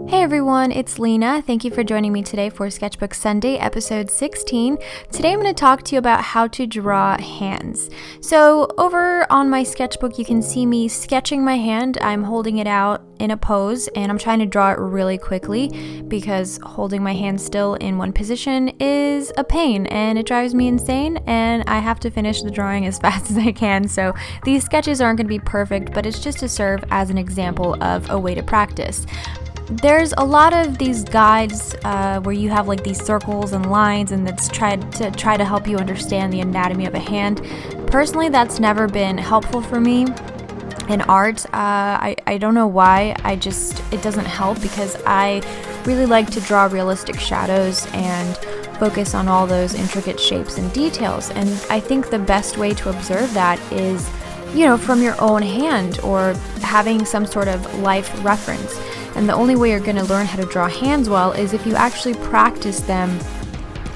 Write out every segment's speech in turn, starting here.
Hey everyone, it's Lena. Thank you for joining me today for Sketchbook Sunday, episode 16. Today I'm going to talk to you about how to draw hands. So over on my sketchbook, you can see me sketching my hand. I'm holding it out in a pose and I'm trying to draw it really quickly because holding my hand still in one position is a pain and it drives me insane, and I have to finish the drawing as fast as I can. So these sketches aren't going to be perfect, but it's just to serve as an example of a way to practice. There's a lot of these guides where you have like these circles and lines, and that's try to help you understand the anatomy of a hand. Personally, that's never been helpful for me in art. I don't know why. It doesn't help because I really like to draw realistic shadows and focus on all those intricate shapes and details. And I think the best way to observe that is, from your own hand or having some sort of life reference. And the only way you're going to learn how to draw hands well is if you actually practice them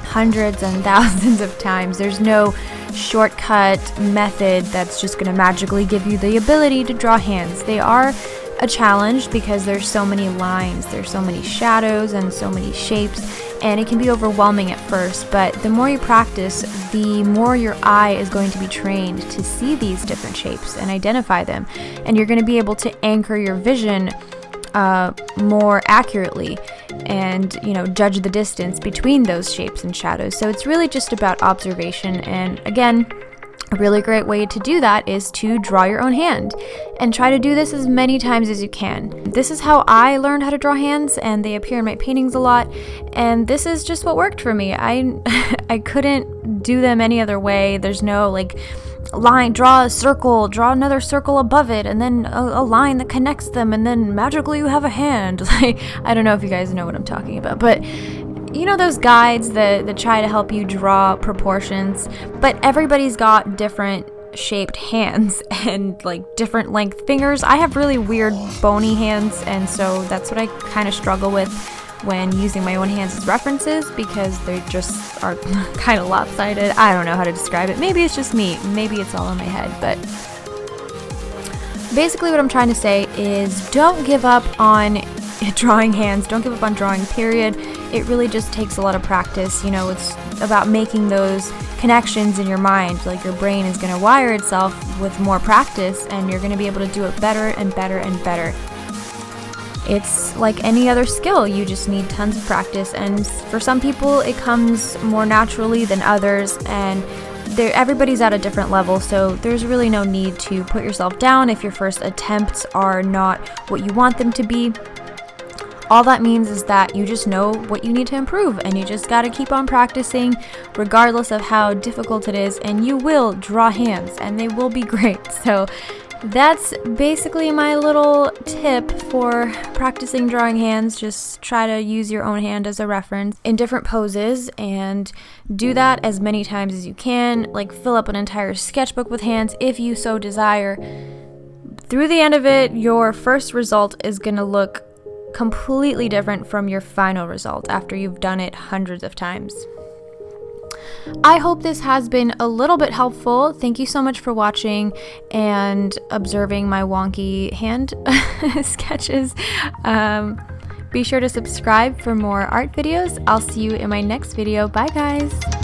hundreds and thousands of times. There's no shortcut method that's just going to magically give you the ability to draw hands. They are a challenge because there's so many lines, there's so many shadows and so many shapes, and it can be overwhelming at first, but the more you practice, the more your eye is going to be trained to see these different shapes and identify them, and you're going to be able to anchor your vision more accurately and judge the distance between those shapes and shadows. So it's really just about observation, and again, a really great way to do that is to draw your own hand and try to do this as many times as you can. This is how I learned how to draw hands, and they appear in my paintings a lot, and this is just what worked for me. I couldn't do them any other way. There's no line, draw a circle, draw another circle above it, and then a line that connects them, and then magically you have a hand. I don't know if you guys know what I'm talking about, but those guides that try to help you draw proportions, but everybody's got different shaped hands and different length fingers. I have really weird bony hands, and so that's what I kind of struggle with when using my own hands as references, because they just are kind of lopsided. I don't know how to describe it. Maybe it's just me. Maybe it's all in my head. But basically what I'm trying to say is don't give up on drawing hands. Don't give up on drawing, period. It really just takes a lot of practice. It's about making those connections in your mind. Your brain is going to wire itself with more practice, and you're going to be able to do it better and better and better. It's like any other skill, you just need tons of practice, and for some people it comes more naturally than others, and everybody's at a different level, so there's really no need to put yourself down if your first attempts are not what you want them to be. All that means is that you just know what you need to improve, and you just gotta keep on practicing regardless of how difficult it is, and you will draw hands and they will be great. So that's basically my little tip for practicing drawing hands. Just try to use your own hand as a reference in different poses and do that as many times as you can. Fill up an entire sketchbook with hands if you so desire. Through the end of it, your first result is going to look completely different from your final result after you've done it hundreds of times. I hope this has been a little bit helpful. Thank you so much for watching and observing my wonky hand sketches. Be sure to subscribe for more art videos. I'll see you in my next video. Bye guys!